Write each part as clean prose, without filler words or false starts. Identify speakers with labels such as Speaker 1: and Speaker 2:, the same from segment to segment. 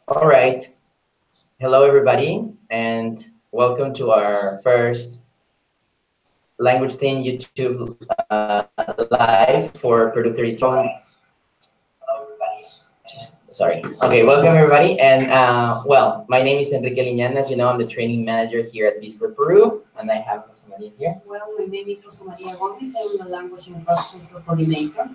Speaker 1: All right. Hello, everybody, and welcome to our first Language Thing YouTube live for Peru 33. Sorry. Okay, welcome, everybody. And, well, my name is Enrique Liñan. As you know, I'm the training manager here at Peru, Peru, and I have Rosa María here.
Speaker 2: Well, my name is Rosa María Gómez. I'm the Language and Cross-Cultural Coordinator.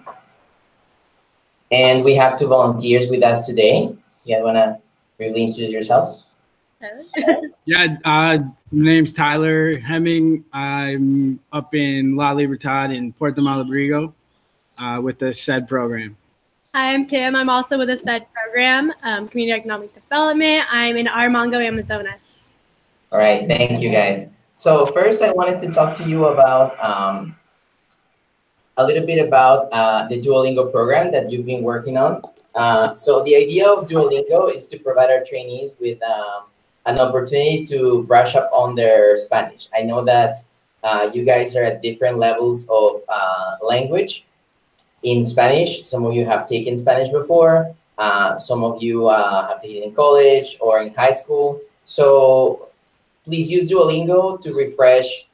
Speaker 1: And we have two volunteers with us today. You guys want to briefly introduce yourselves?
Speaker 3: Yeah, my name's Tyler Hemming. I'm up in La Libertad in Puerto Malabrigo with the SED program.
Speaker 4: Hi, I'm Kim. I'm also with the SED program, Community Economic Development. I'm in Armango, Amazonas.
Speaker 1: All right, thank you guys. So first I wanted to talk to you about a little bit about the Duolingo program that you've been working on. So the idea of Duolingo is to provide our trainees with an opportunity to brush up on their Spanish. I know that you guys are at different levels of language in Spanish. Some of you have taken Spanish before. Some of you have taken it in college or in high school. So please use Duolingo to refresh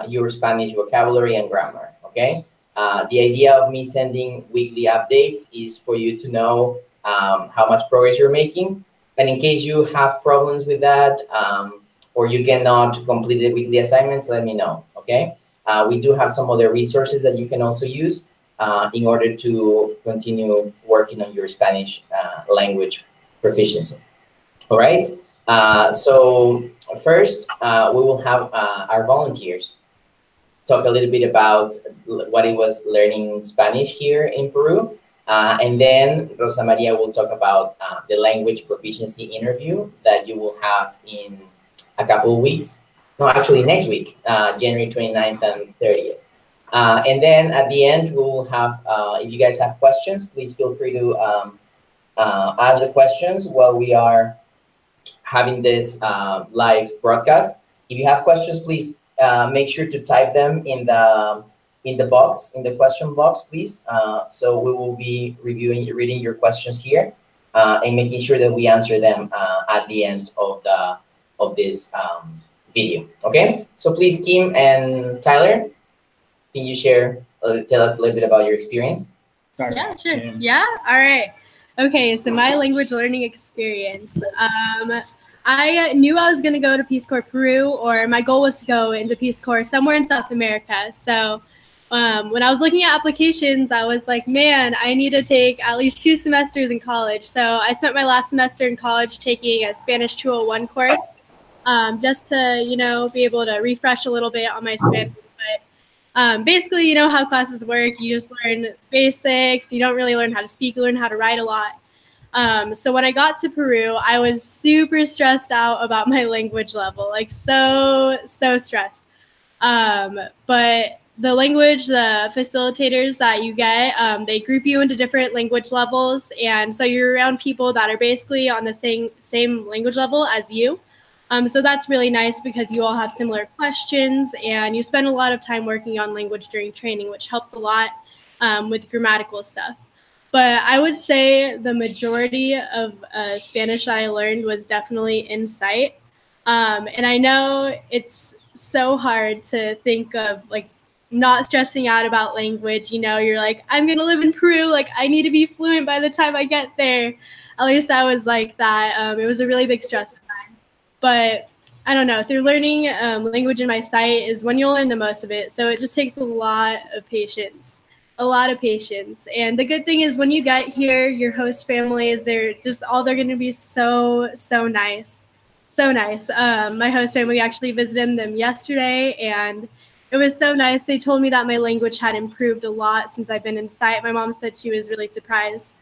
Speaker 1: your Spanish vocabulary and grammar, okay? The idea of me sending weekly updates is for you to know how much progress you're making. And in case you have problems with that, or you cannot complete the weekly assignments, let me know, okay? We do have some other resources that you can also use in order to continue working on your Spanish language proficiency, all right? So first, we will have our volunteers talk a little bit about what it was learning Spanish here in Peru. And then Rosa Maria will talk about the language proficiency interview that you will have in a couple of weeks. No, actually next week, January 29th and 30th. And then at the end, we will have, if you guys have questions, please feel free to ask the questions while we are having this live broadcast. If you have questions, please make sure to type them in the box, in the question box, please. So we will be reading your questions here and making sure that we answer them at the end of this video. Okay. So please, Kim and Tyler, can you tell us a little bit about your experience?
Speaker 4: Yeah, sure. Yeah. All right. Okay. So my language learning experience. I knew I was going to go to Peace Corps Peru, or my goal was to go into Peace Corps somewhere in South America. So when I was looking at applications, I was like, man, I need to take at least 2 semesters in college. So I spent my last semester in college taking a Spanish 201 course just to, you know, be able to refresh a little bit on my Spanish. But basically, you know how classes work. You just learn basics. You don't really learn how to speak. You learn how to write a lot. So when I got to Peru, I was super stressed out about my language level, like so stressed. But the facilitators that you get, they group you into different language levels. And so you're around people that are basically on the same language level as you. So that's really nice because you all have similar questions and you spend a lot of time working on language during training, which helps a lot with grammatical stuff. But I would say the majority of Spanish I learned was definitely in sight. And I know it's so hard to think of like not stressing out about language. You know, you're like, I'm going to live in Peru. Like, I need to be fluent by the time I get there. At least I was like that. It was a really big stress at the time. But I don't know, through learning language in my sight is when you'll learn the most of it. So it just takes a lot of patience. And the good thing is when you get here, your host families, they're going to be so nice. So nice. My host family actually visited them yesterday and it was so nice. They told me that my language had improved a lot since I've been in sight. My mom said she was really surprised.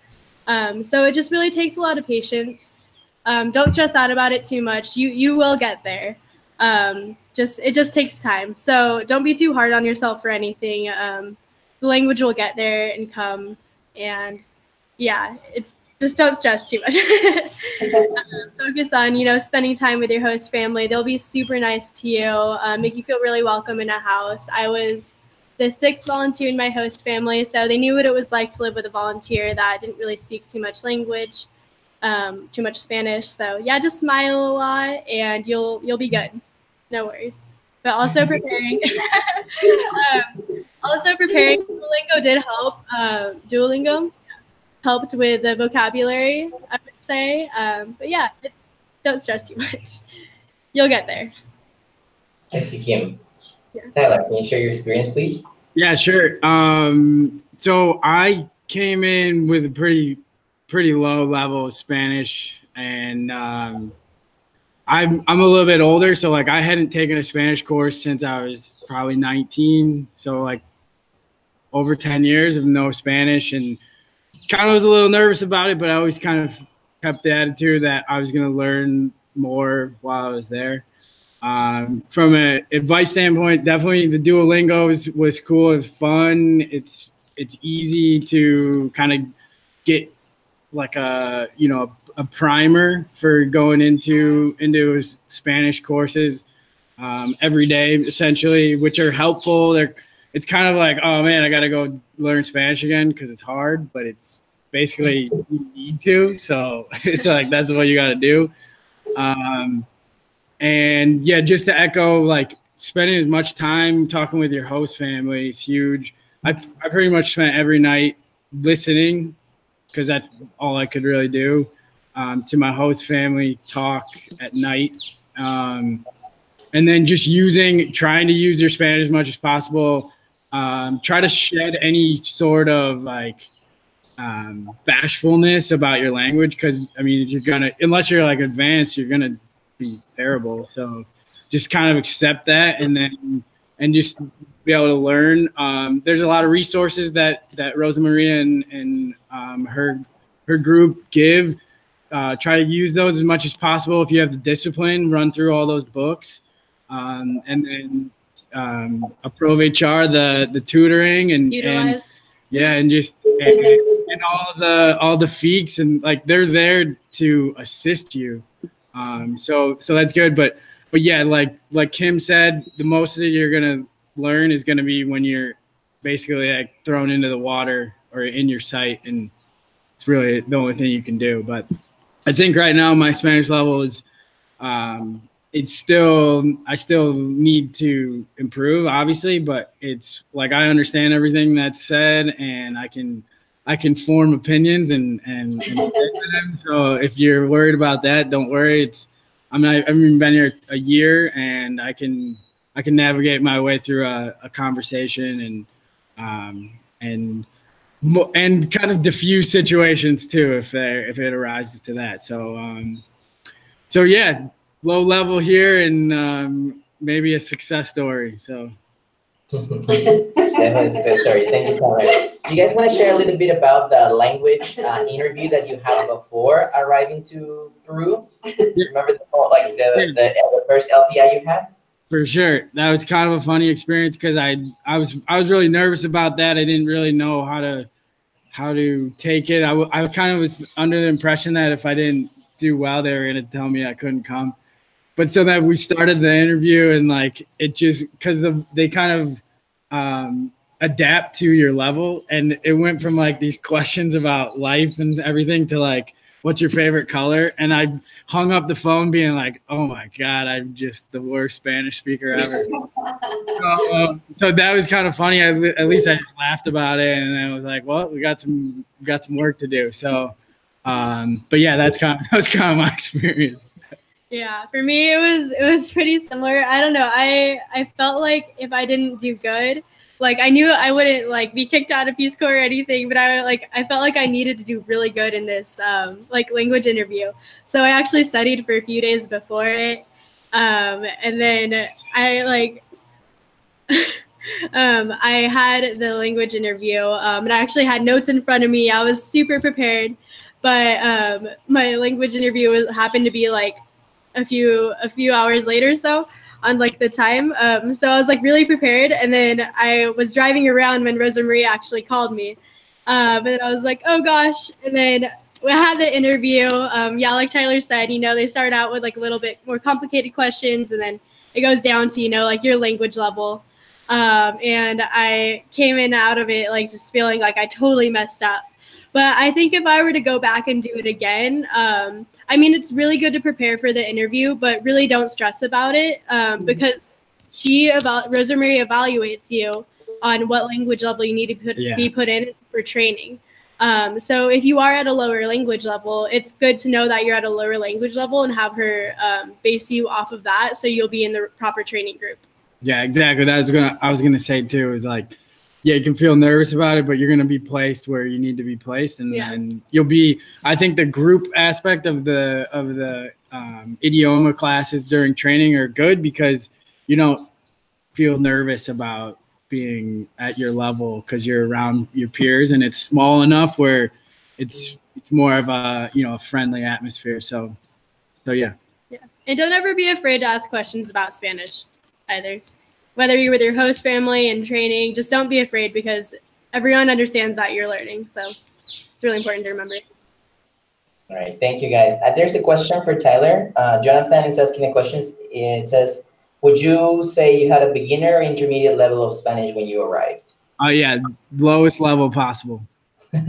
Speaker 4: So it just really takes a lot of patience. Don't stress out about it too much. You will get there. It just takes time. So don't be too hard on yourself for anything. The language will get there and come, and yeah, it's just don't stress too much. Focus on, you know, spending time with your host family. They'll be super nice to you, make you feel really welcome in a house. I was the 6th volunteer in my host family, so they knew what it was like to live with a volunteer that didn't really speak too much language. too much Spanish. So yeah, just smile a lot and you'll be good. No worries. But also preparing, Duolingo did help. Duolingo helped with the vocabulary, I would say. But yeah, don't stress too much. You'll get there.
Speaker 1: Thank you, Kim.
Speaker 4: Yeah.
Speaker 1: Tyler, can you share your experience, please?
Speaker 3: Yeah, sure. So I came in with a pretty low level of Spanish, and I'm a little bit older, so like I hadn't taken a Spanish course since I was probably 19, so like over 10 years of no Spanish, and kind of was a little nervous about it, but I always kind of kept the attitude that I was going to learn more while I was there. From an advice standpoint, definitely the Duolingo was cool. It was fun. It's easy to kind of get like a primer for going into Spanish courses every day, essentially, which are helpful. It's kind of like, oh man, I got to go learn Spanish again because it's hard, but it's basically you need to. So it's like that's what you got to do. And yeah, just to echo, like spending as much time talking with your host family is huge. I pretty much spent every night listening because that's all I could really do, to my host family, talk at night. And then just trying to use your Spanish as much as possible. Try to shed any sort of like bashfulness about your language, because I mean, unless you're like advanced, you're gonna be terrible. So just kind of accept that, and just be able to learn. There's a lot of resources that Rosa Maria and her group give. Try to use those as much as possible. If you have the discipline, run through all those books, and then approve HR, the tutoring and
Speaker 4: Utilize.
Speaker 3: And just and all the feeks, and like they're there to assist you. So that's good. But yeah, like Kim said, the most that you're gonna learn is gonna be when you're basically like thrown into the water or in your sight, and it's really the only thing you can do. But I think right now my Spanish level is I still need to improve, obviously, but it's like I understand everything that's said, and I can form opinions and stick with them. So if you're worried about that, don't worry. I've been here a year, and I can navigate my way through a conversation and kind of diffuse situations too if it arises to that. So yeah, low level here, and maybe a success story. So.
Speaker 1: Definitely a success story. Thank you, Tyler. Do you guys want to share a little bit about the language interview that you had before arriving to Peru? Remember the first LPI you had?
Speaker 3: For sure, that was kind of a funny experience because I was really nervous about that. I didn't really know how to take it. I kind of was under the impression that if I didn't do well, they were going to tell me I couldn't come. But so that we started the interview, and like it just because they kind of adapt to your level, and it went from like these questions about life and everything to like, what's your favorite color? And I hung up the phone being like, oh my God, I'm just the worst Spanish speaker ever. So that was kind of funny. At least I just laughed about it, and I was like, well, we got some work to do. So, but yeah, that was kind of my experience.
Speaker 4: Yeah, for me it was pretty similar. I don't know. I felt like if I didn't do good, like I knew I wouldn't like be kicked out of Peace Corps or anything, but I felt like I needed to do really good in this like language interview. So I actually studied for a few days before it, and then I I had the language interview, and I actually had notes in front of me. I was super prepared, but my language interview happened to be like a few hours later, so on like the time. So I was like really prepared, and then I was driving around when Rosa Maria actually called me, and I was like, oh gosh. And then we had the interview. Yeah, like Tyler said, they start out with like a little bit more complicated questions, and then it goes down to like your language level. And I came in out of it like just feeling like I totally messed up. But I think if I were to go back and do it again, I mean, it's really good to prepare for the interview, but really don't stress about it because Rosa Maria evaluates you on what language level you need to be put in for training. So if you are at a lower language level, it's good to know that you're at a lower language level and have her base you off of that, so you'll be in the proper training group. Yeah, exactly. I was gonna say too, is like, yeah, you can feel nervous about it, but you're gonna be placed where you need to be placed, and then you'll be. I think the group aspect of the idioma classes during training are good because you don't feel nervous about being at your level because you're around your peers, and it's small enough where it's more of a a friendly atmosphere. So yeah. And don't ever be afraid to ask questions about Spanish either. Whether you're with your host family and training, just don't be afraid because everyone understands that you're learning. So it's really important to remember.
Speaker 1: All right, thank you guys. There's a question for Tyler. Jonathan is asking a question. It says, would you say you had a beginner or intermediate level of Spanish when you arrived?
Speaker 3: Oh yeah, lowest level possible.
Speaker 1: It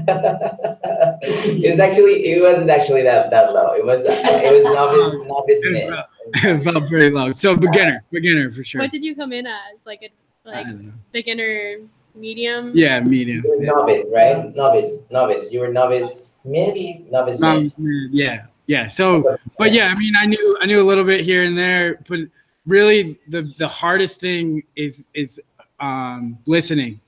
Speaker 1: wasn't actually that low. It was novice mid.
Speaker 3: It felt pretty low. So beginner for sure.
Speaker 4: What did you come in as? Like beginner, medium?
Speaker 3: Yeah, medium.
Speaker 1: You were novice, right? Novice. You were novice mid, novice mid.
Speaker 3: Yeah. So, but yeah, I mean, I knew a little bit here and there, but really the hardest thing is listening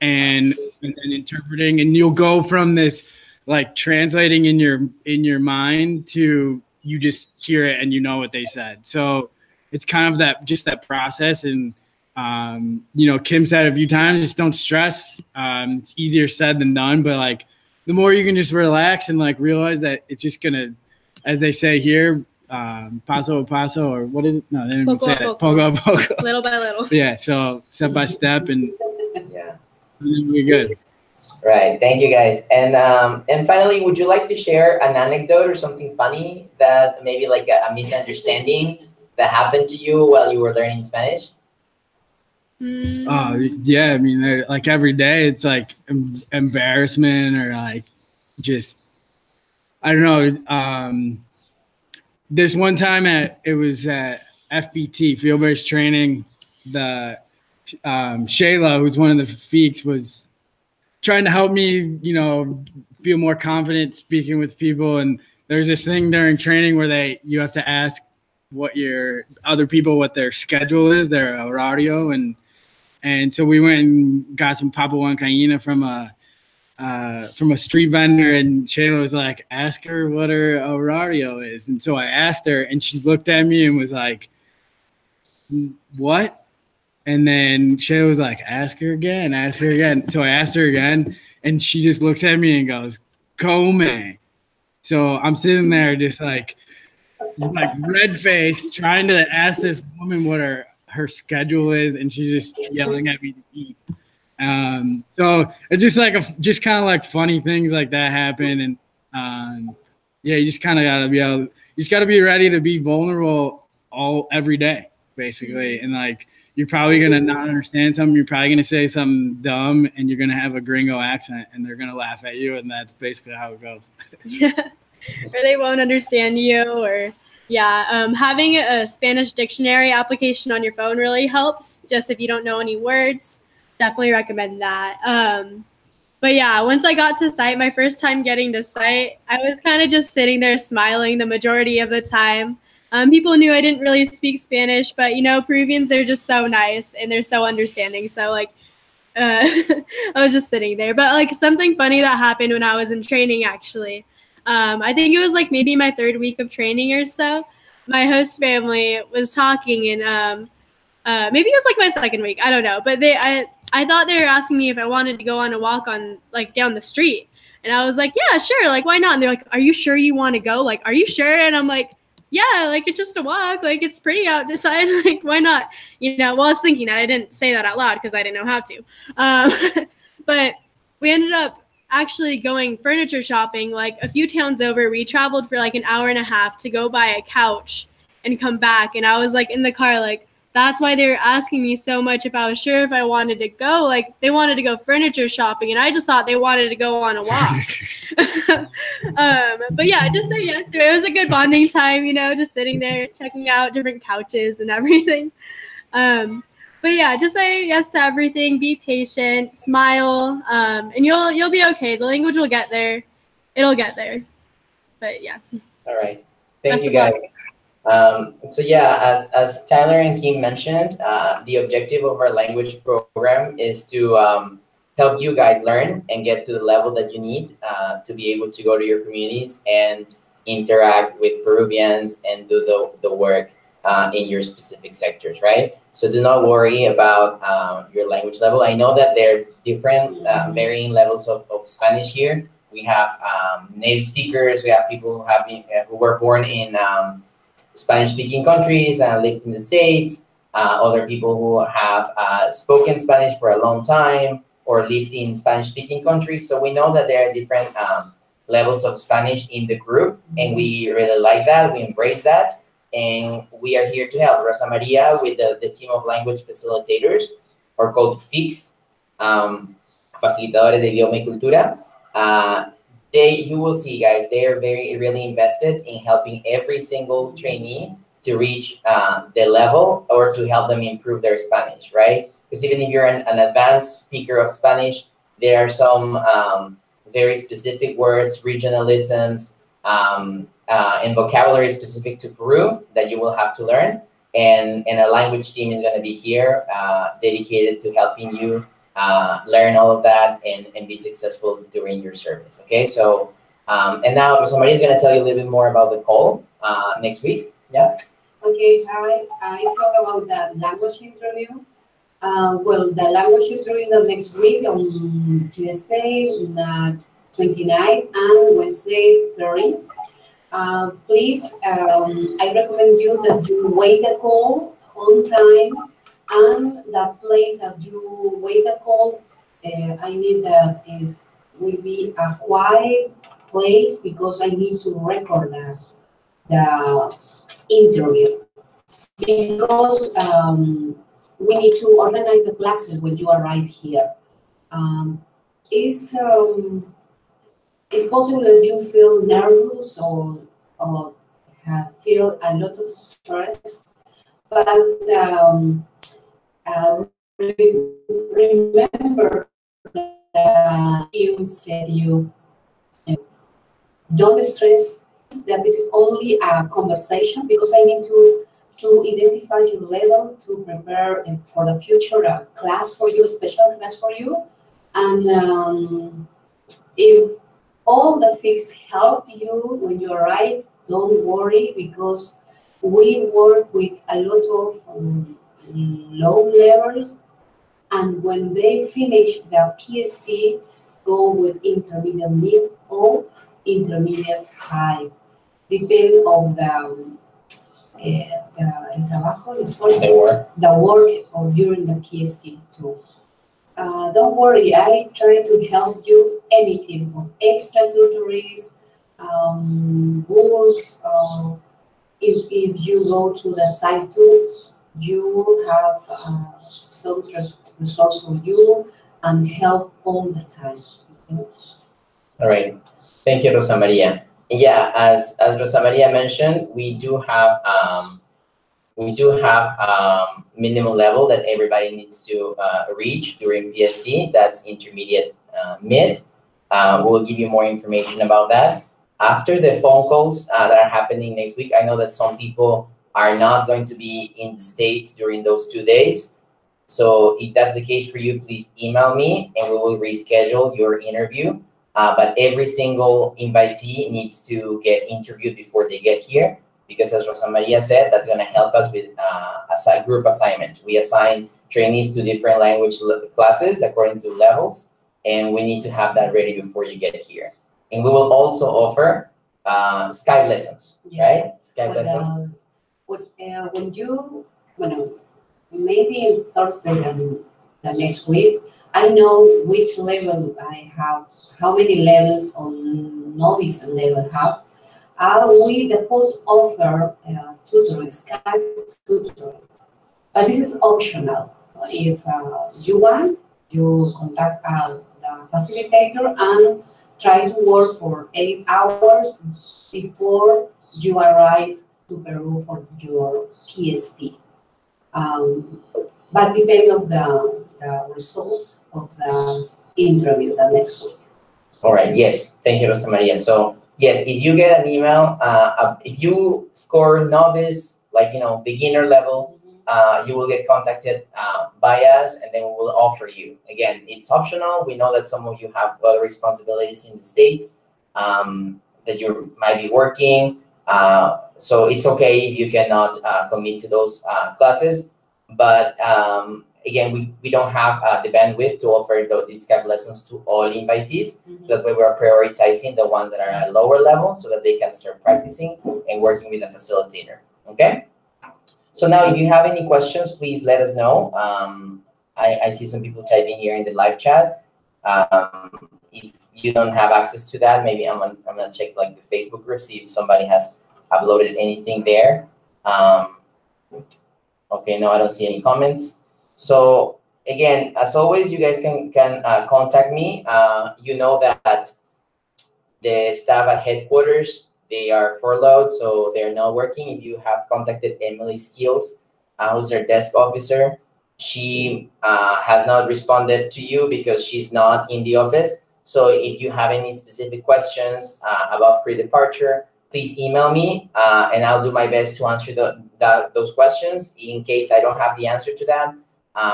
Speaker 3: and interpreting, and you'll go from this like translating in your mind to you just hear it and you know what they said. So it's kind of that process. And Kim said a few times, just don't stress. It's easier said than done, but like the more you can just relax and like realize that it's just gonna, as they say here, paso a paso, or what is it? No, they didn't even say that. Poco a poco.
Speaker 4: Little by little.
Speaker 3: Yeah. So step by step, and we're good.
Speaker 1: Right. Thank you, guys. And finally, would you like to share an anecdote or something funny that maybe like a misunderstanding that happened to you while you were learning Spanish?
Speaker 3: Oh yeah, I mean, like every day it's like embarrassment or like just I don't know. This one time it was at FBT, field-based training. The Shayla, who's one of the FEEKs, was trying to help me, feel more confident speaking with people. And there's this thing during training where you have to ask what their schedule is, their horario, and so we went and got some papa huancaína from a street vendor, and Shayla was like, ask her what her horario is. And so I asked her, and she looked at me and was like, what? And then Shayla was like, ask her again. So I asked her again, and she just looks at me and goes, Gómez. So I'm sitting there just like red faced, trying to ask this woman what her schedule is, and she's just yelling at me to eat. So it's just like just kind of like funny things like that happen. And you just kind of gotta be ready to be vulnerable every day, basically. And like, you're probably going to not understand something. You're probably going to say something dumb, and you're going to have a gringo accent, and they're going to laugh at you. And that's basically how it goes.
Speaker 4: Yeah. Or they won't understand you, or having a Spanish dictionary application on your phone really helps. Just if you don't know any words, definitely recommend that. But yeah, once I got to site, my first time getting to site, I was kind of just sitting there smiling the majority of the time. People knew I didn't really speak Spanish, but Peruvians, they're just so nice and they're so understanding. So like, I was just sitting there. But like something funny that happened when I was in training, actually. I think it was like maybe my 3rd week of training or so. My host family was talking, and maybe it was like my 2nd week. I don't know. But I thought they were asking me if I wanted to go on a walk on like down the street. And I was like, yeah, sure. Like, why not? And they're like, are you sure you want to go? Like, are you sure? And I'm like, yeah, like it's just a walk. Like it's pretty outside. Like, why not? Well, I was thinking I didn't say that out loud because I didn't know how to. But we ended up actually going furniture shopping like a few towns over. We traveled for like an hour and a half to go buy a couch and come back. And I was like in the car like, that's why they were asking me so much if I was sure if I wanted to go. Like, they wanted to go furniture shopping, and I just thought they wanted to go on a walk. But yeah, just say yes to it. It was a good bonding time, you know, just sitting there checking out different couches and everything. But yeah, just say yes to everything. Be patient, smile, and you'll be okay. The language will get there. It'll get there. But yeah.
Speaker 1: All right. Thank you, guys. So yeah, as Tyler and Kim mentioned, the objective of our language program is to help you guys learn and get to the level that you need to be able to go to your communities and interact with Peruvians and do the work in your specific sectors, right? So do not worry about your language level. I know that there are different varying levels of Spanish here. We have native speakers, we have people who were born in Spanish-speaking countries and lived in the States, other people who have spoken Spanish for a long time or lived in Spanish-speaking countries. So we know that there are different levels of Spanish in the group, and we really like that. We embrace that, and we are here to help. Rosa Maria with the team of language facilitators, or called FIX, Facilitadores de Idioma y Cultura. You will see, guys, they are really invested in helping every single trainee to reach the level or to help them improve their Spanish, right? Because even if you're an advanced speaker of Spanish, there are some very specific words, regionalisms, and vocabulary specific to Peru that you will have to learn. And a language team is going to be here dedicated to helping you learn all of that and be successful during your service. Okay, so and now Rosa Maria is going to tell you a little bit more about the call next week. Yeah.
Speaker 2: Okay, hi. I talk about the language interview. Well, the language interview the next week on Tuesday, 29 and Wednesday, 30. Please, I recommend you that you wait the call on time. And the place that you wait the call, I need that it will be a quiet place because I need to record the interview. Because we need to organize the classes when you arrive here. It's possible that you feel nervous or feel a lot of stress, but remember that you said don't stress that this is only a conversation because I need to identify your level to prepare for the future a class for you, a special class for you. And if all the fix help you when you arrive, don't worry because we work with a lot of low levels, and when they finish the PST, go with intermediate mid or intermediate high, depending on the work or during the PST too. Don't worry, I try to help you anything from extra tutories, books. If you go to the site too, you have some resource for you and help all the time. Okay?
Speaker 1: All right. Thank you, Rosa Maria. Yeah, as Rosa Maria mentioned, we do have minimum level that everybody needs to reach during PST. That's intermediate mid. We'll give you more information about that. After the phone calls that are happening next week, I know that some people are not going to be in the States during those 2 days. So if that's the case for you, please email me and we will reschedule your interview. But every single invitee needs to get interviewed before they get here, because as Rosa Maria said, that's going to help us with a group assignment. We assign trainees to different language classes according to levels, and we need to have that ready before you get here. And we will also offer Skype lessons, yes. Right? Skype lessons.
Speaker 2: Maybe in Thursday the next week, I know which level I have, how many levels on novice level have. We the post offer tutoring, Skype tutoring. But this is optional. If you want, you contact the facilitator and try to work for 8 hours before you arrive to Peru for your PST. But depend on the results of the interview the next week.
Speaker 1: All right. Yes. Thank you, Rosa Maria. So yes, if you get an email, if you score novice, like, beginner level, you will get contacted by us, and then we will offer you. Again, it's optional. We know that some of you have other responsibilities in the States, that you might be working. So it's okay if you cannot commit to those classes. But again, we don't have the bandwidth to offer these kind of lessons to all invitees. So that's why we're prioritizing the ones that are at a lower level so that they can start practicing and working with a facilitator. Okay? So now if you have any questions, please let us know. I see some people typing here in the live chat. If you don't have access to that, maybe I'm gonna check like the Facebook group, see if somebody has uploaded anything there. Okay, no, I don't see any comments. So again, as always, you guys can contact me. You know that the staff at headquarters, they are furloughed, so they're not working. If you have contacted Emily Skills, who's our desk officer, she has not responded to you because she's not in the office. So if you have any specific questions about pre-departure, please email me, and I'll do my best to answer those questions. In case I don't have the answer to that,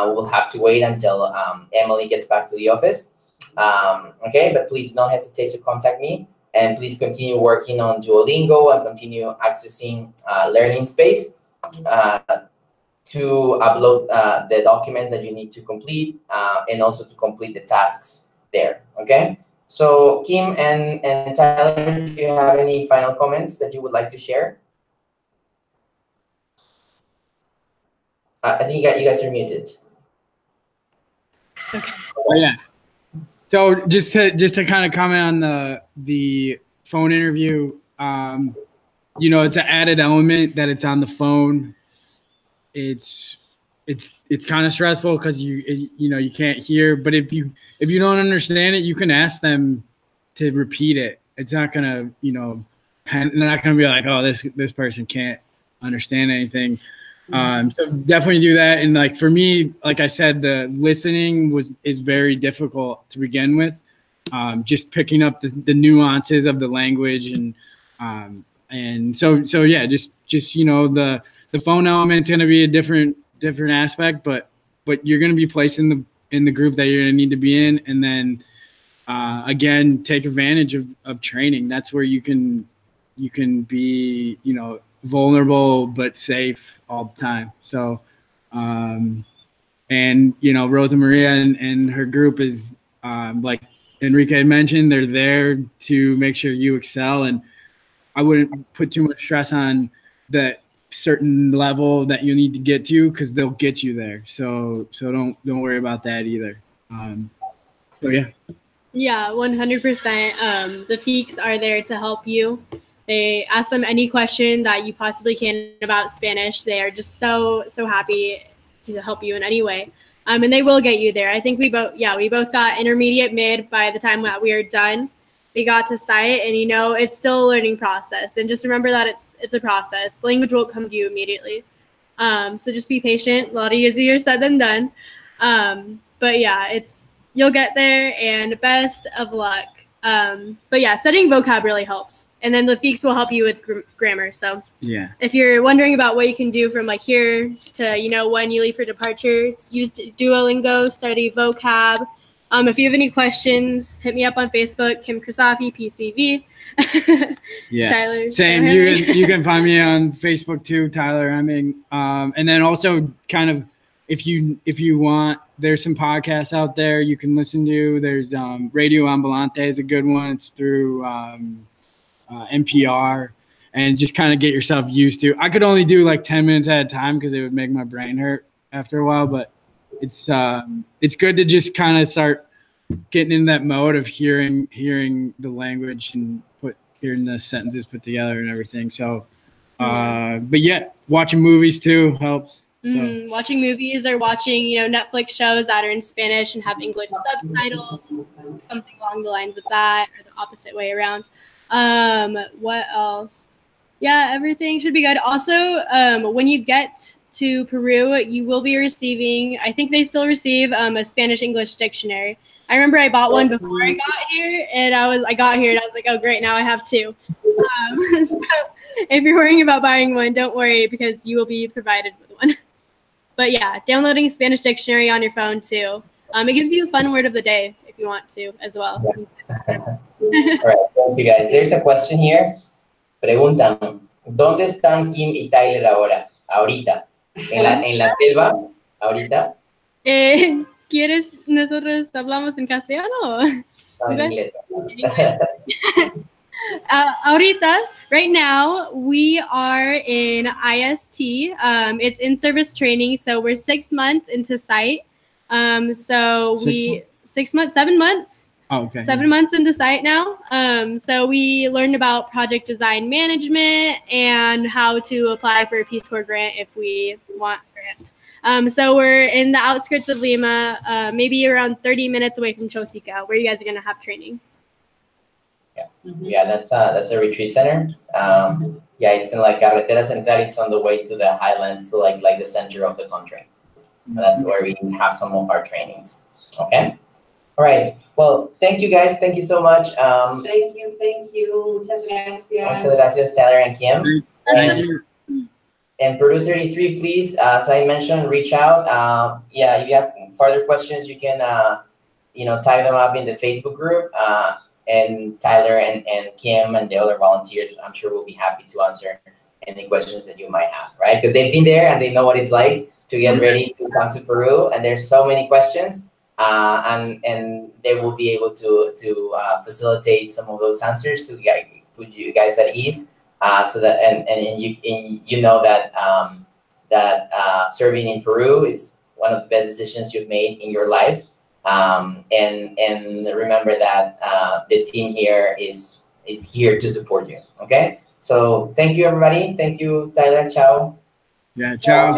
Speaker 1: we'll have to wait until Emily gets back to the office. Okay, but please don't hesitate to contact me, and please continue working on Duolingo and continue accessing Learning Space to upload the documents that you need to complete, and also to complete the tasks there. Okay. So Kim and Tyler, do you have any final comments that you would like to share? I think you guys are muted.
Speaker 3: Okay. Oh, yeah. So just to kind of comment on the phone interview, it's an added element that it's on the phone. It's kind of stressful because you can't hear, but if you don't understand it, you can ask them to repeat it. It's not gonna, they're not gonna be like, oh, this person can't understand anything. So definitely do that. And like for me, like I said, the listening is very difficult to begin with. Just picking up the nuances of the language and so yeah, just the phone element's gonna be a different aspect, but you're going to be placed in the group that you're going to need to be in, and then again, take advantage of training. That's where you can be vulnerable but safe all the time. So Rosa Maria and her group is like Enrique mentioned, they're there to make sure you excel, and I wouldn't put too much stress on the certain level that you need to get to, because they'll get you there. So don't worry about that either. So yeah.
Speaker 4: Yeah, 100%. The FEECs are there to help you. They ask them any question that you possibly can about Spanish. They are just so happy to help you in any way. And they will get you there. I think we both got intermediate mid by the time that we are done. We got to site, and it's still a learning process. And just remember that it's a process. Language won't come to you immediately. So just be patient. A lot easier said than done. But yeah, you'll get there, and best of luck. But yeah, studying vocab really helps. And then the FEECs will help you with grammar. So
Speaker 3: yeah,
Speaker 4: if you're wondering about what you can do from like here to, when you leave for departure, use Duolingo, study vocab. If you have any questions, hit me up on Facebook, Kim Krisafi, PCV.
Speaker 3: Yeah,
Speaker 4: Tyler.
Speaker 3: Same. You can find me on Facebook too, Tyler Hemming. And then also kind of if you want, there's some podcasts out there you can listen to. There's Radio Ambulante is a good one. It's through NPR, and just kind of get yourself used to. I could only do like 10 minutes at a time because it would make my brain hurt after a while, but it's good to just kind of start getting in that mode of hearing the language and hearing the sentences put together and everything. So, but yeah, watching movies too helps.
Speaker 4: Watching movies or watching, Netflix shows that are in Spanish and have English subtitles, something along the lines of that, or the opposite way around. What else? Yeah, everything should be good. Also, when you get to Peru, you will be receiving, I think they still receive a Spanish-English dictionary. I remember I bought one before I got here, and I got here and I was like, oh great, now I have two. So if you're worrying about buying one, don't worry because you will be provided with one. But yeah, downloading Spanish dictionary on your phone too. It gives you a fun word of the day if you want to as well.
Speaker 1: Yeah. All right, thank you guys. There's a question here. Preguntan, ¿dónde están Kim y Tyler ahora? Ahorita. ¿En la selva? ¿Ahorita?
Speaker 4: ¿Quieres nosotros hablamos en castellano?
Speaker 1: No, en inglés.
Speaker 4: Ahorita, right now, we are in IST. It's in-service training, so we're 6 months into site. 7 months.
Speaker 3: Oh, okay.
Speaker 4: 7 months into site now. So we learned about project design management and how to apply for a Peace Corps grant if we want a grant. So we're in the outskirts of Lima, maybe around 30 minutes away from Chosica, where you guys are going to have training.
Speaker 1: Yeah, that's a retreat center. Yeah, it's in like Carretera Central. It's on the way to the highlands, to like the center of the country. And that's where we have some of our trainings. Okay. All right. Well, thank you guys. Thank you so much.
Speaker 2: Thank you. Muchas gracias.
Speaker 1: Muchas gracias, Tyler and Kim.
Speaker 3: Thank you.
Speaker 1: And Peru 33, please, as I mentioned, reach out. Yeah, if you have further questions, you can, type them up in the Facebook group. And Tyler and Kim and the other volunteers, I'm sure will be happy to answer any questions that you might have, right? Because they've been there and they know what it's like to get ready to come to Peru. And there's so many questions, and they will be able to facilitate some of those answers to put you guys at ease. So that and you know that serving in Peru is one of the best decisions you've made in your life. And remember that the team here is here to support you. Okay. So thank you, everybody. Thank you, Tyler. Ciao.
Speaker 3: Yeah, ciao.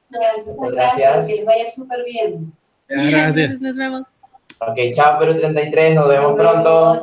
Speaker 2: Gracias. Que les vaya súper bien.
Speaker 3: Gracias.
Speaker 4: Nos vemos.
Speaker 1: Ok, chao Perú 33. Nos vemos pronto.